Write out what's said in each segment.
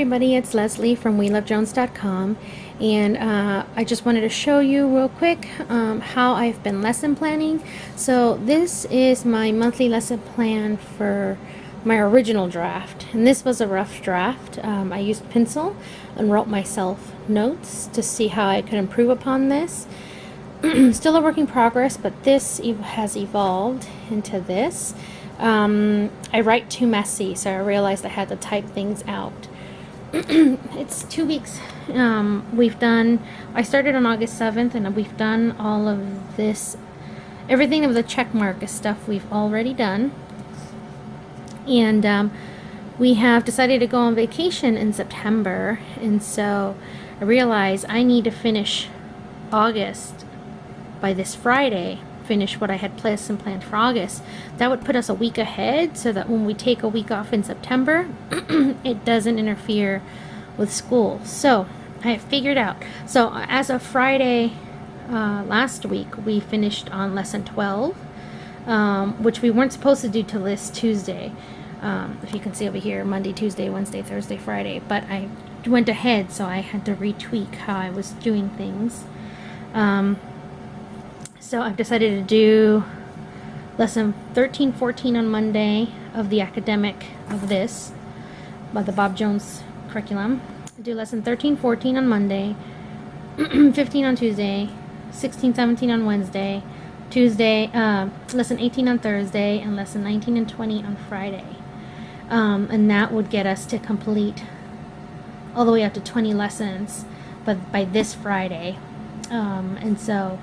everybody, it's Leslie from WeLoveJones.com, and I just wanted to show you real quick how I've been lesson planning. So this is my monthly lesson plan for my original draft, and this was a rough draft. I used pencil and wrote myself notes to see how I could improve upon this. Still a work in progress, but this has evolved into this. I write too messy, so I realized I had to type things out. It's 2 weeks. I started on August 7th, and we've done all of this. Everything with a check mark is stuff we've already done. And we have decided to go on vacation in September, and so I realized I need to finish August by this Friday. Finish what I had planned for August. That would put us a week ahead, so that when we take a week off in September, it doesn't interfere with school. So I have figured out. So as of Friday last week, we finished on lesson 12, which we weren't supposed to do till this Tuesday. If you can see over here, Monday, Tuesday, Wednesday, Thursday, Friday. But I went ahead, so I had to retweak how I was doing things. So I've decided to do lesson 13, 14 on Monday of the academic of this, by the Bob Jones curriculum. I do lesson 13, 14 on Monday, 15 on Tuesday, 16, 17 on Wednesday, lesson 18 on Thursday, and lesson 19 and 20 on Friday. And that would get us to complete all the way up to 20 lessons, but by this Friday. And so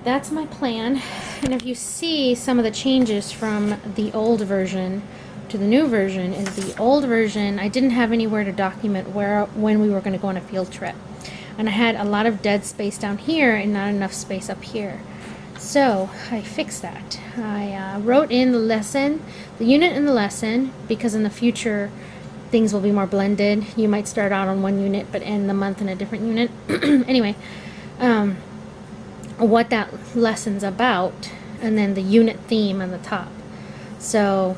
that's my plan. And if you see some of the changes from the old version to the new version, is the old version I didn't have anywhere to document when we were going to go on a field trip, and I had a lot of dead space down here and not enough space up here. So I fixed that. I wrote in the unit in the lesson, because in the future things will be more blended. You might start out on one unit but end the month in a different unit. Anyway, what that lesson's about, and then the unit theme on the top. So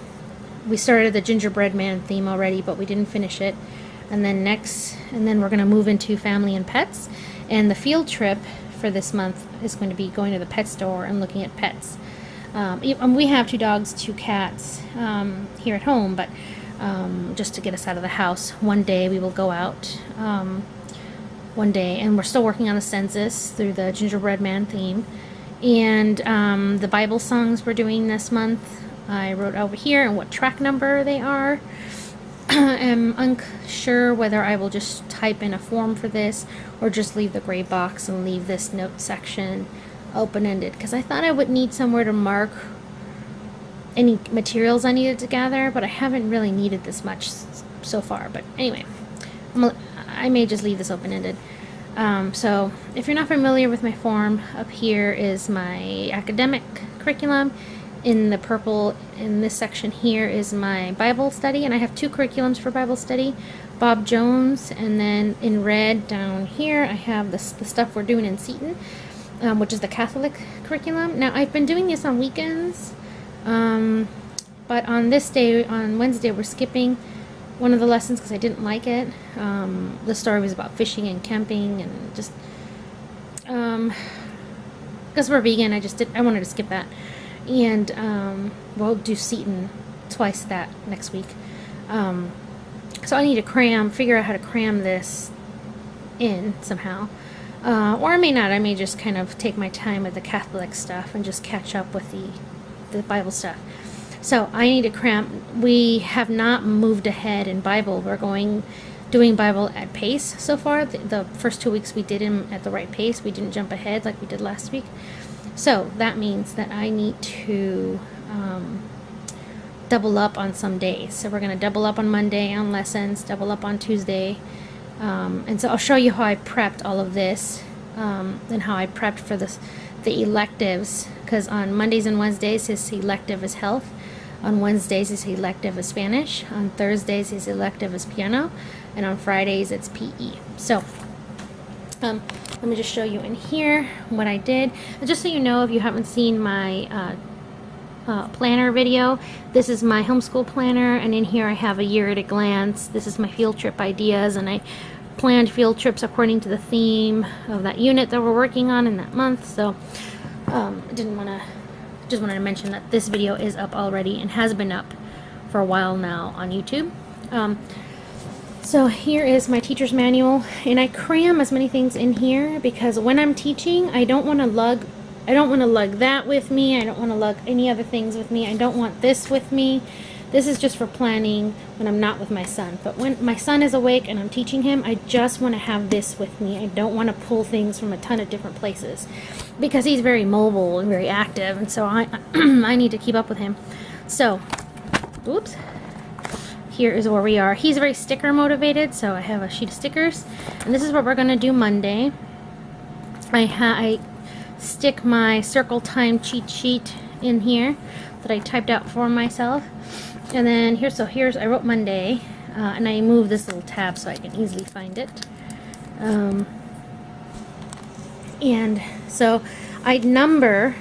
we started the gingerbread man theme already, but we didn't finish it. And then we're going to move into family and pets. And the field trip for this month is going to be going to the pet store and looking at pets. We have 2 dogs, 2 cats here at home, but just to get us out of the house. One day we will go out. One day, and we're still working on the census through the gingerbread man theme, and the Bible songs we're doing this month I wrote over here and what track number they are. I'm unsure whether I will just type in a form for this or just leave the gray box and leave this note section open-ended, because I thought I would need somewhere to mark any materials I needed to gather, but I haven't really needed this much so far. But anyway, I may just leave this open-ended. So if you're not familiar with my form, up here is my academic curriculum. In the purple, in this section here, is my Bible study, and I have 2 curriculums for Bible study, Bob Jones, and then in red down here I have the stuff we're doing in Seton, which is the Catholic curriculum. Now I've been doing this on weekends, but on this day, on Wednesday, we're skipping one of the lessons because I didn't like it. The story was about fishing and camping, and just because we're vegan, I wanted to skip that. And we'll do Seton twice that next week. So I need to figure out how to cram this in somehow. Or I may not. I may just kind of take my time with the Catholic stuff and just catch up with the Bible stuff. So I need to cram. We have not moved ahead in Bible. We're doing Bible at pace so far. The first 2 weeks we did them at the right pace. We didn't jump ahead like we did last week. So that means that I need to double up on some days. So we're going to double up on Monday on lessons, double up on Tuesday. And so I'll show you how I prepped all of this, and how I prepped for the electives, because on Mondays and Wednesdays his elective is health. On Wednesdays his elective is Spanish. On Thursdays his elective is piano. And on Fridays it's PE. So let me just show you in here what I did. And just so you know, if you haven't seen my planner video. This is my homeschool planner, and in here I have a year at a glance. This is my field trip ideas, and I planned field trips according to the theme of that unit that we're working on in that month. So just wanted to mention that this video is up already and has been up for a while now on YouTube. So here is my teacher's manual, and I cram as many things in here because when I'm teaching, I don't want to lug that with me. I don't want to lug any other things with me. I don't want this with me. This is just for planning when I'm not with my son. But when my son is awake and I'm teaching him, I just want to have this with me. I don't want to pull things from a ton of different places because he's very mobile and very active, and so I I need to keep up with him. So, oops. Here is where we are. He's very sticker motivated, so I have a sheet of stickers, and this is what we're going to do Monday. I stick my circle time cheat sheet in here that I typed out for myself, and then here's I wrote Monday, and I moved this little tab so I can easily find it. And so I number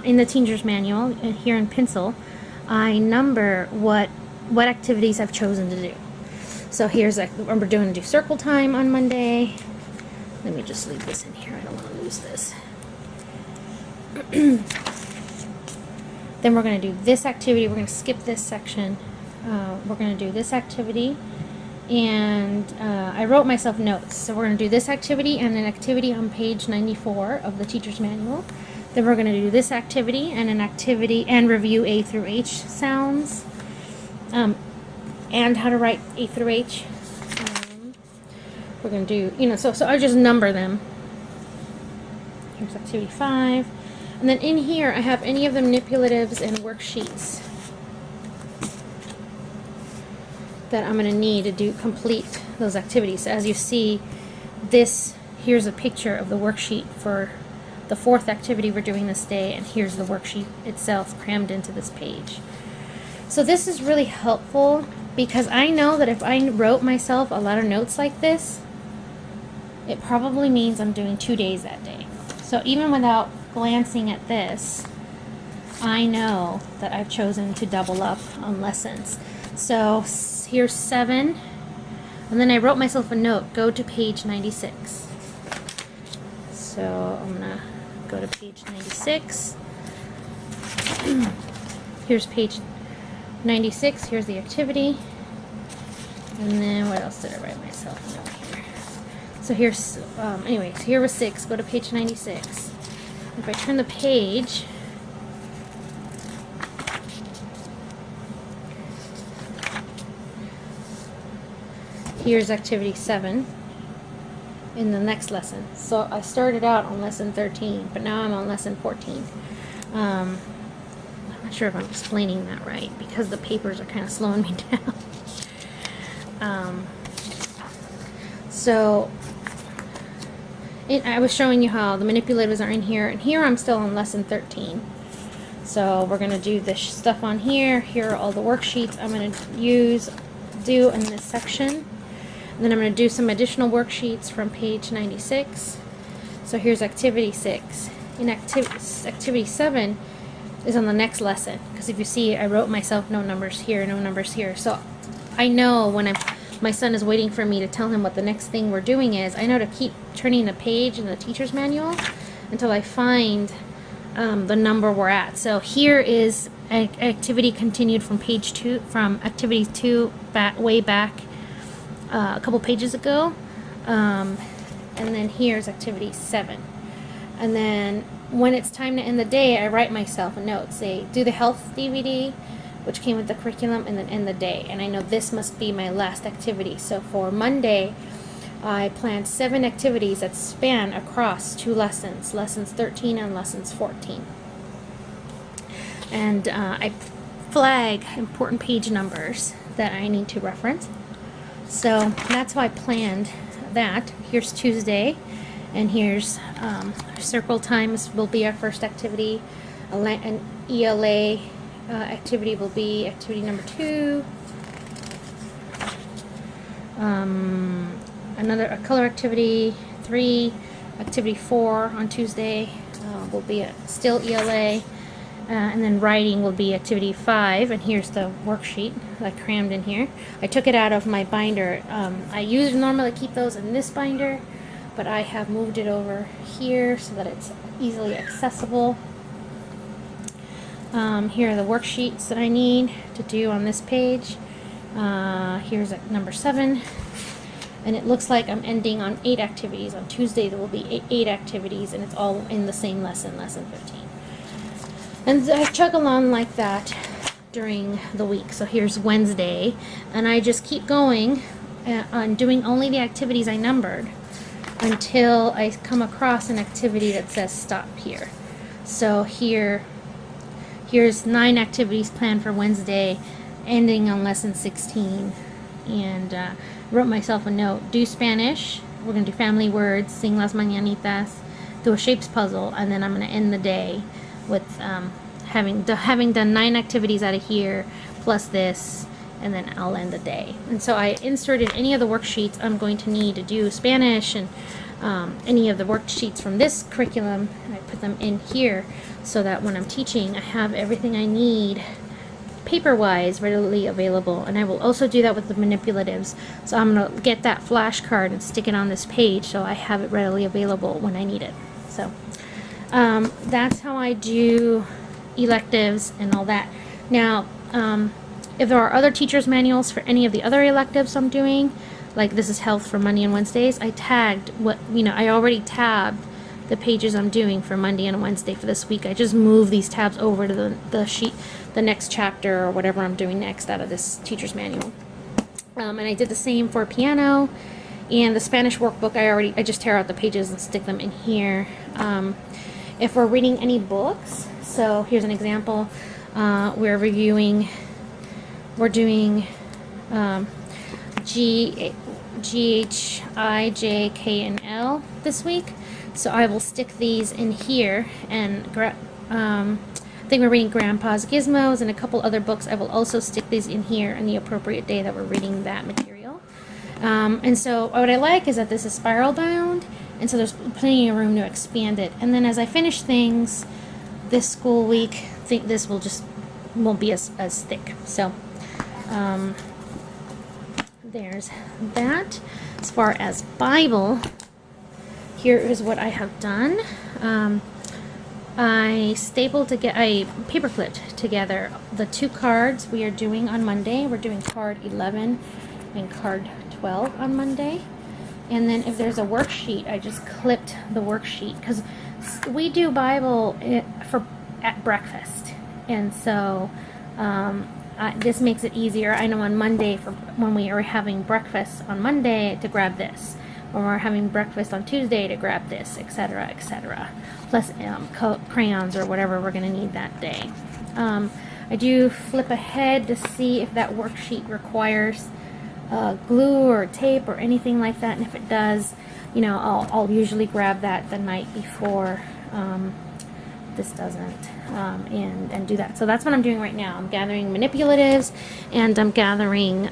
in the teacher's manual here in pencil. I number what activities I've chosen to do. So here's we're doing circle time on Monday. Let me just leave this in here. I don't want to lose this. Then we're going to do this activity. We're going to skip this section. We're going to do this activity, and I wrote myself notes. So we're going to do this activity and an activity on page 94 of the teacher's manual. Then we're going to do this activity and an activity and review A through H sounds. And how to write A through H. We're going to do, so I just number them. Here's activity 5. And then in here I have any of the manipulatives and worksheets that I'm going to need to complete those activities. So as you see, here's a picture of the worksheet for the 4th activity we're doing this day, and here's the worksheet itself crammed into this page. So this is really helpful because I know that if I wrote myself a lot of notes like this, it probably means I'm doing 2 days that day. So even without glancing at this, I know that I've chosen to double up on lessons. So here's 7, and then I wrote myself a note, go to page 96. So I'm gonna go to page 96. Here's page 96, here's the activity, and then what else did I write myself a note here? So here's, anyways, here was 6, go to page 96. If I turn the page, here's activity 7 in the next lesson. So I started out on lesson 13, but now I'm on lesson 14. I'm not sure if I'm explaining that right because the papers are kind of slowing me down. I was showing you how the manipulatives are in here, and here I'm still on lesson 13. So we're going to do this stuff on here. Here are all the worksheets I'm going to do in this section. And then I'm going to do some additional worksheets from page 96. So here's activity 6. In activity 7 is on the next lesson, because if you see, I wrote myself no numbers here, no numbers here. So I know when my son is waiting for me to tell him what the next thing we're doing is, I know to keep turning the page in the teacher's manual until I find the number we're at. So here is activity continued from page 2, from activity 2 way back a couple pages ago, and then here's activity 7. And then when it's time to end the day, I write myself a note, say do the health DVD, which came with the curriculum, and then end the day. And I know this must be my last activity. So for Monday, I planned 7 activities that span across 2 lessons, lessons 13 and lessons 14. And I flag important page numbers that I need to reference. So that's how I planned that. Here's Tuesday, and here's circle times will be our first activity. An ELA activity will be activity number 2. A color activity 3. Activity 4 on Tuesday will be still ELA. And then writing will be activity 5, and here's the worksheet I crammed in here. I took it out of my binder. I normally keep those in this binder, but I have moved it over here so that it's easily accessible. Here are the worksheets that I need to do on this page. Here's number 7, and it looks like I'm ending on 8 activities. On Tuesday there will be 8 activities, and it's all in the same lesson 15. And I chug along like that during the week. So here's Wednesday, and I just keep going on doing only the activities I numbered until I come across an activity that says stop here. So here's 9 activities planned for Wednesday, ending on lesson 16. And wrote myself a note: do Spanish, we're going to do family words, sing las mañanitas, do a shapes puzzle, and then I'm going to end the day with having done 9 activities out of here plus this, and then I'll end the day. And so I inserted any of the worksheets I'm going to need to do Spanish, and any of the worksheets from this curriculum, and I put them in here so that when I'm teaching I have everything I need paper-wise readily available. And I will also do that with the manipulatives. So I'm going to get that flashcard and stick it on this page so I have it readily available when I need it. So that's how I do electives and all that. Now, if there are other teacher's manuals for any of the other electives I'm doing, like this is health for Monday and Wednesdays, I tagged I already tabbed the pages I'm doing for Monday and Wednesday for this week. I just move these tabs over to the sheet, the next chapter or whatever I'm doing next out of this teacher's manual. And I did the same for piano and the Spanish workbook. I just tear out the pages and stick them in here. If we're reading any books, so here's an example. We're doing G, H, I, J, K, and L this week. So I will stick these in here, and I think we're reading Grandpa's Gizmos and a couple other books. I will also stick these in here on the appropriate day that we're reading that material. And so what I like is that this is spiral bound, and so there's plenty of room to expand it. And then as I finish things this school week, I think this won't be as thick. So there's that. As far as Bible, here is what I have done. I paper clipped together the 2 cards we are doing on Monday. We're doing card 11 and card 12 on Monday. And then if there's a worksheet, I just clipped the worksheet because we do Bible at breakfast. And so this makes it easier. I know on Monday, when we are having breakfast on Monday, to grab this. When we're having breakfast on Tuesday, to grab this, etc., etc. Plus crayons or whatever we're going to need that day. I do flip ahead to see if that worksheet requires glue or tape or anything like that. And if it does, I'll usually grab that the night before. This doesn't, and do that. So that's what I'm doing right now. I'm gathering manipulatives, and I'm gathering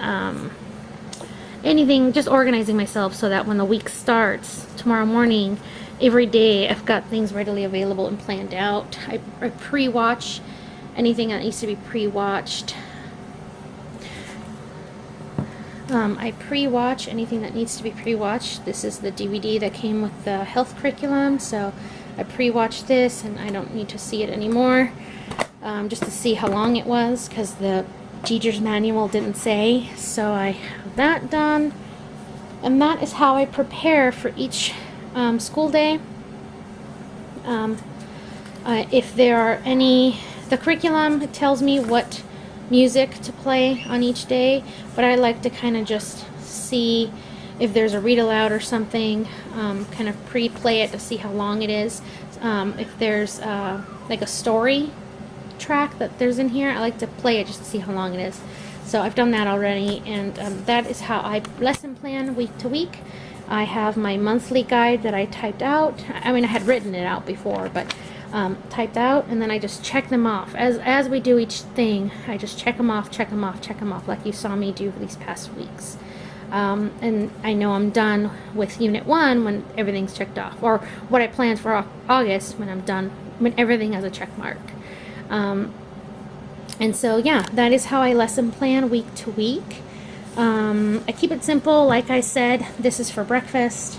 anything, just organizing myself so that when the week starts tomorrow morning, every day I've got things readily available and planned out. I pre-watch anything that needs to be pre-watched. I pre-watch anything that needs to be pre-watched. This is the DVD that came with the health curriculum, so I pre-watched this, and I don't need to see it anymore, just to see how long it was, because the teacher's manual didn't say. So I have that done, and that is how I prepare for each school day. If there are the curriculum tells me what music to play on each day, but I like to kind of just see if there's a read aloud or something, kind of pre-play it to see how long it is. If there's like a story track that there's in here, I like to play it just to see how long it is. So I've done that already, and that is how I lesson plan week to week. I have my monthly guide that I typed out. I mean, I had written it out before, but typed out, and then I just check them off. As we do each thing, I just check them off, like you saw me do for these past weeks. And I know I'm done with Unit 1 when everything's checked off, or what I planned for August when I'm done, when everything has a check mark. And so, yeah, that is how I lesson plan week to week. I keep it simple. Like I said, this is for breakfast.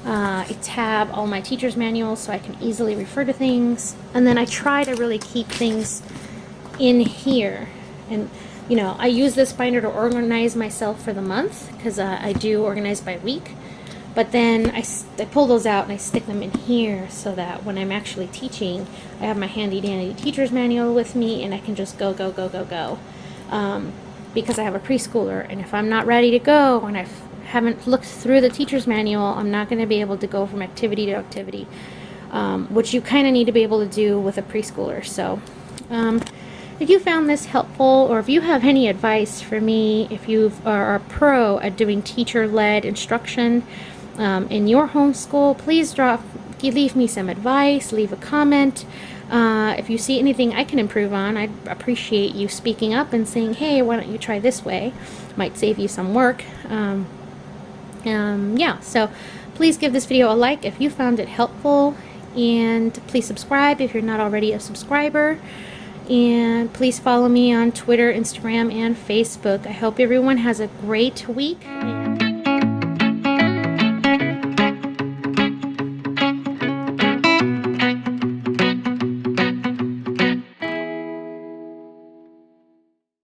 I tab all my teacher's manuals so I can easily refer to things. And then I try to really keep things in here. And, you know, I use this binder to organize myself for the month because I do organize by week. But then I pull those out and I stick them in here so that when I'm actually teaching, I have my handy dandy teacher's manual with me and I can just go. Because I have a preschooler, and if I'm not ready to go and I haven't looked through the teacher's manual, I'm not going to be able to go from activity to activity, which you kind of need to be able to do with a preschooler. So if you found this helpful, or if you have any advice for me, if you are a pro at doing teacher-led instruction in your homeschool, please leave me some advice, leave a comment. If you see anything I can improve on, I'd appreciate you speaking up and saying, hey, why don't you try this way? Might save you some work. Yeah, so please give this video a like if you found it helpful, and please subscribe if you're not already a subscriber, and please follow me on Twitter, Instagram, and Facebook. I hope everyone has a great week.